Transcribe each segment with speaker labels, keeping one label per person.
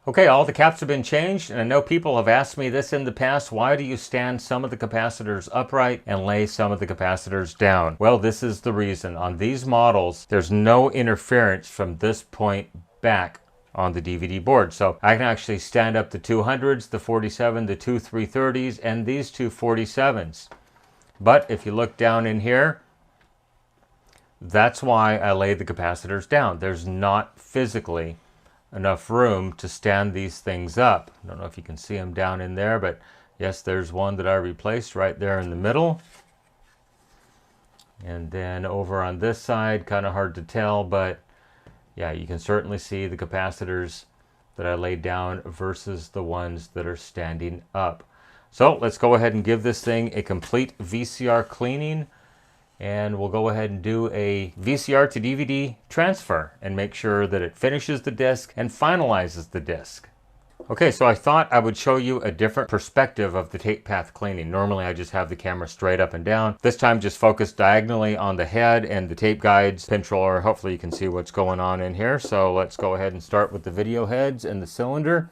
Speaker 1: Okay, all the caps have been changed, and I know people have asked me this in the past. Why do you stand some of the capacitors upright and lay some of the capacitors down? Well, this is the reason. On these models, there's no interference from this point back on the DVD board. So I can actually stand up the 200s, the 47, the two 330s, and these two 47s. But if you look down in here, that's why I lay the capacitors down. There's not physically enough room to stand these things up. I don't know if you can see them down in there, but yes, there's one that I replaced right there in the middle. And then over on this side, kind of hard to tell, but yeah, you can certainly see the capacitors that I laid down versus the ones that are standing up. So let's go ahead and give this thing a complete VCR cleaning, and we'll go ahead and do a VCR to DVD transfer and make sure that it finishes the disc and finalizes the disc. Okay, so I thought I would show you a different perspective of the tape path cleaning. Normally I just have the camera straight up and down. This time just focus diagonally on the head and the tape guides, pinch roller. Hopefully you can see what's going on in here. So let's go ahead and start with the video heads and the cylinder.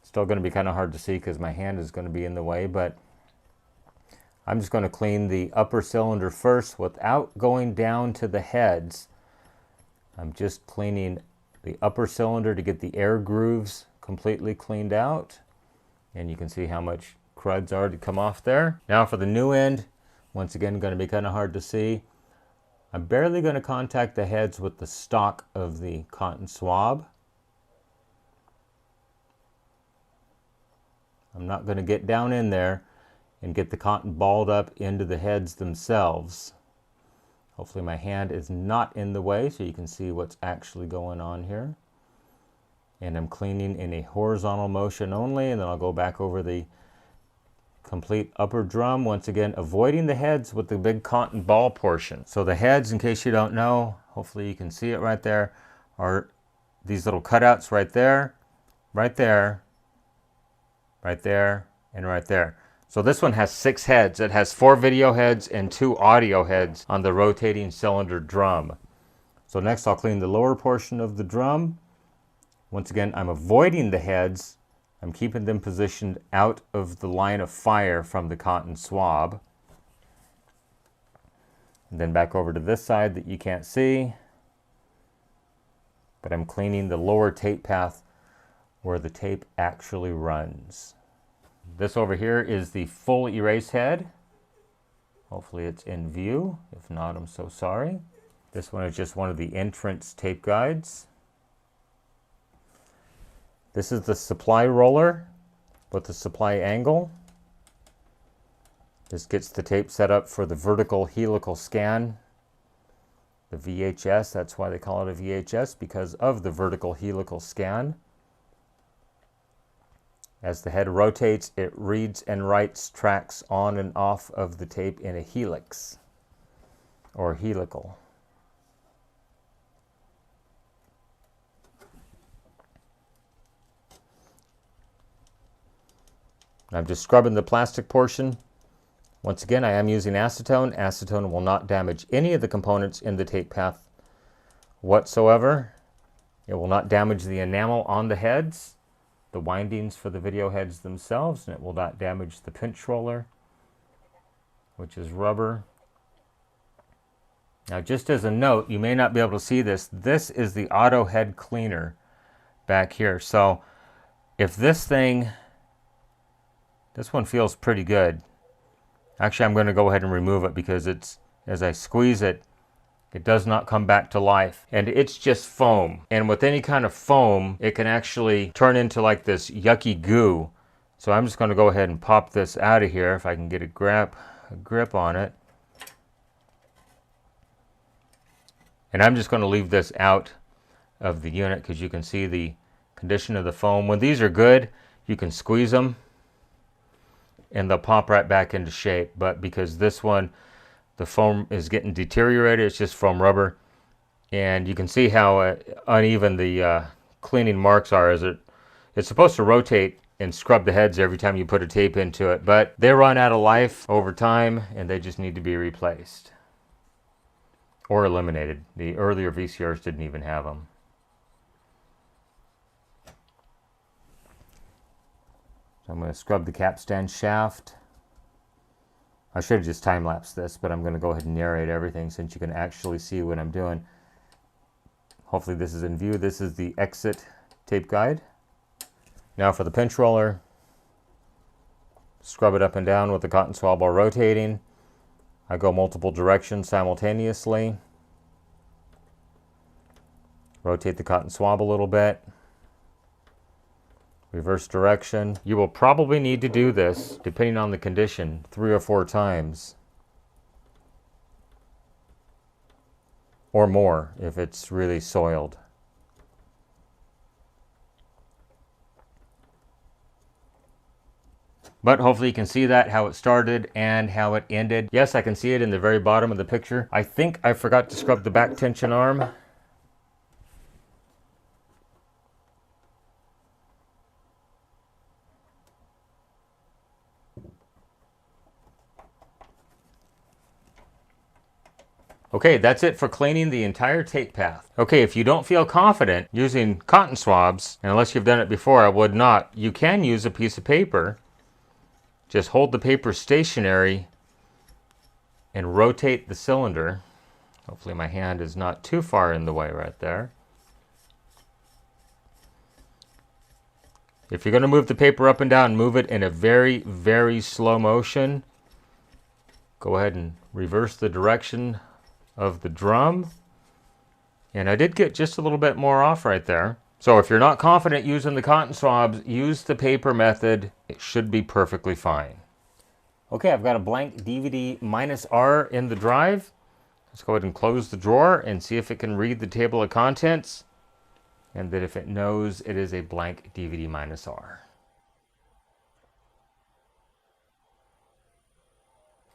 Speaker 1: Still going to be kind of hard to see because my hand is going to be in the way, but I'm just going to clean the upper cylinder first without going down to the heads. I'm just cleaning the upper cylinder to get the air grooves completely cleaned out. And you can see how much crud's already come off there. Now for the new end, once again, going to be kind of hard to see. I'm barely going to contact the heads with the stock of the cotton swab. I'm not going to get down in there and get the cotton balled up into the heads themselves. Hopefully my hand is not in the way so you can see what's actually going on here. And I'm cleaning in a horizontal motion only, and then I'll go back over the complete upper drum, once again avoiding the heads with the big cotton ball portion. So the heads, in case you don't know, hopefully you can see it right there, are these little cutouts right there, right there, right there, and right there. So this one has 6 heads. It has 4 video heads and 2 audio heads on the rotating cylinder drum. So next I'll clean the lower portion of the drum. Once again, I'm avoiding the heads. I'm keeping them positioned out of the line of fire from the cotton swab. And then back over to this side that you can't see. But I'm cleaning the lower tape path where the tape actually runs. This over here is the full erase head. Hopefully it's in view. If not, I'm so sorry. This one is just one of the entrance tape guides. This is the supply roller with the supply angle. This gets the tape set up for the vertical helical scan. The VHS, that's why they call it a VHS, because of the vertical helical scan. As the head rotates, it reads and writes tracks on and off of the tape in a helix or helical. I'm just scrubbing the plastic portion. Once again, I am using acetone. Acetone will not damage any of the components in the tape path whatsoever. It will not damage the enamel on the heads, the windings for the video heads themselves, and it will not damage the pinch roller, which is rubber. Now, just as a note, you may not be able to see this. This is the auto head cleaner back here. So if this one feels pretty good. Actually, I'm going to go ahead and remove it because it's, as I squeeze it, it does not come back to life. And it's just foam. And with any kind of foam, it can actually turn into like this yucky goo. So I'm just going to go ahead and pop this out of here if I can get a grip on it. And I'm just going to leave this out of the unit because you can see the condition of the foam. When these are good, you can squeeze them and they'll pop right back into shape. But because this one, the foam is getting deteriorated, it's just foam rubber. And you can see how uneven the cleaning marks are. It's supposed to rotate and scrub the heads every time you put a tape into it, but they run out of life over time and they just need to be replaced or eliminated. The earlier VCRs didn't even have them. So I'm going to scrub the capstan shaft. I should have just time-lapsed this, but I'm going to go ahead and narrate everything since you can actually see what I'm doing. Hopefully this is in view. This is the exit tape guide. Now for the pinch roller, scrub it up and down with the cotton swab while rotating. I go multiple directions simultaneously. Rotate the cotton swab a little bit. Reverse direction. You will probably need to do this, depending on the condition, 3 or 4 times. Or more if it's really soiled. But hopefully you can see that, how it started and how it ended. Yes, I can see it in the very bottom of the picture. I think I forgot to scrub the back tension arm. Okay, that's it for cleaning the entire tape path. Okay, if you don't feel confident using cotton swabs, and unless you've done it before, I would not, you can use a piece of paper. Just hold the paper stationary and rotate the cylinder. Hopefully my hand is not too far in the way right there. If you're going to move the paper up and down, move it in a very, very slow motion. Go ahead and reverse the direction of the drum. And I did get just a little bit more off right there. So if you're not confident using the cotton swabs, use the paper method. It should be perfectly fine. Okay, I've got a blank DVD -R in the drive. Let's go ahead and close the drawer and see if it can read the table of contents. And that if it knows it is a blank DVD -R.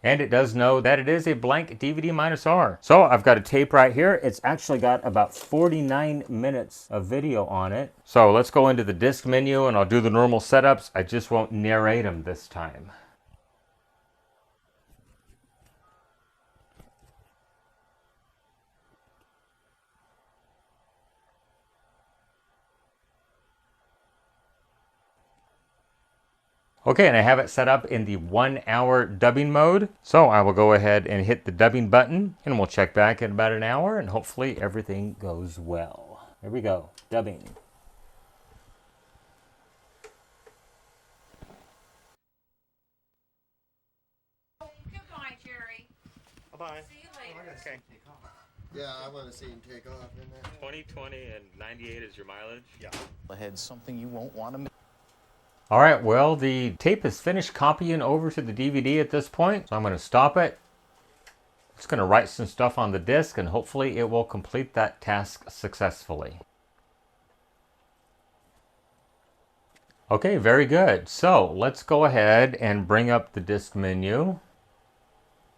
Speaker 1: And it does know that it is a blank DVD -R. So I've got a tape right here. It's actually got about 49 minutes of video on it. So let's go into the disc menu and I'll do the normal setups. I just won't narrate them this time. Okay, and I have it set up in the 1-hour dubbing mode. So I will go ahead and hit the dubbing button and we'll check back in about an hour and hopefully everything goes well. Here we go, dubbing.
Speaker 2: Goodbye, Jerry.
Speaker 3: Bye-bye.
Speaker 2: See you later.
Speaker 3: Okay.
Speaker 4: Yeah, I want to see him take off in that.
Speaker 1: 2020 and 98 is your mileage?
Speaker 3: Yeah. Ahead, something you won't want to miss.
Speaker 1: All right, well, the tape is finished copying over to the DVD at this point. So I'm going to stop it. It's going to write some stuff on the disc and hopefully it will complete that task successfully. Okay, very good. So let's go ahead and bring up the disc menu.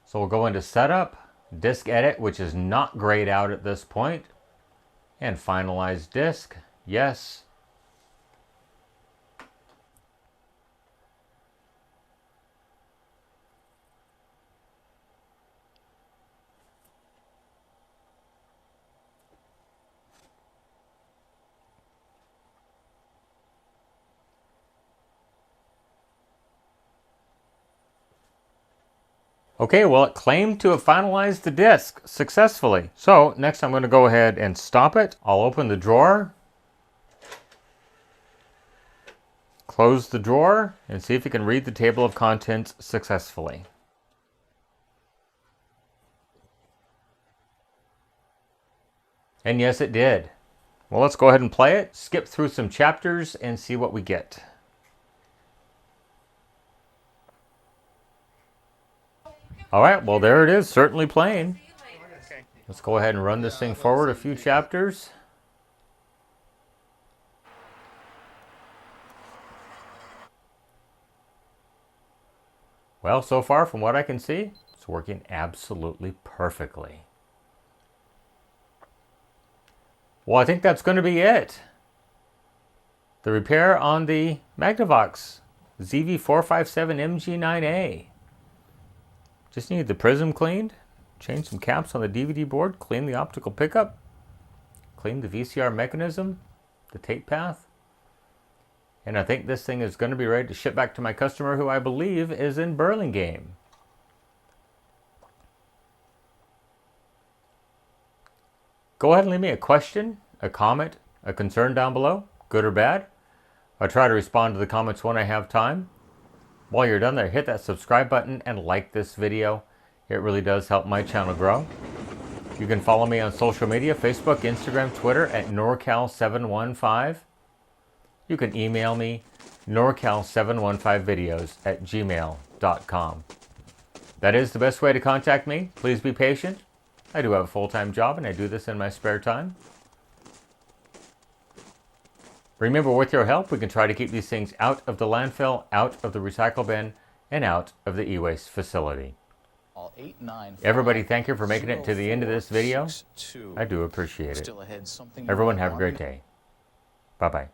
Speaker 1: So we'll go into Setup, Disc Edit, which is not grayed out at this point, and Finalize Disc. Yes. Okay, well, it claimed to have finalized the disc successfully. So next I'm going to go ahead and stop it. I'll open the drawer, close the drawer, and see if it can read the table of contents successfully. And yes, it did. Well, let's go ahead and play it, skip through some chapters, and see what we get. All right, well, there it is, certainly playing.
Speaker 3: Okay.
Speaker 1: Let's go ahead and run this thing forward a few chapters. Well, so far, from what I can see, it's working absolutely perfectly. Well, I think that's going to be it. The repair on the Magnavox ZV427MG9A. Just need the prism cleaned, change some caps on the DVD board, clean the optical pickup, clean the VCR mechanism, the tape path, And I think this thing is going to be ready to ship back to my customer, who I believe is in Burlingame. Go ahead and leave me a question, a comment, a concern down below, good or bad. I'll try to respond to the comments when I have time. While you're done there, hit that subscribe button and like this video. It really does help my channel grow. You can follow me on social media, Facebook, Instagram, Twitter at Norcal715. You can email me, norcal715videos@gmail.com. That is the best way to contact me. Please be patient. I do have a full-time job and I do this in my spare time. Remember, with your help, we can try to keep these things out of the landfill, out of the recycle bin, and out of the e-waste facility. Everybody, thank you for making it to the end of this video. I do appreciate it. Everyone have a great day. Bye-bye.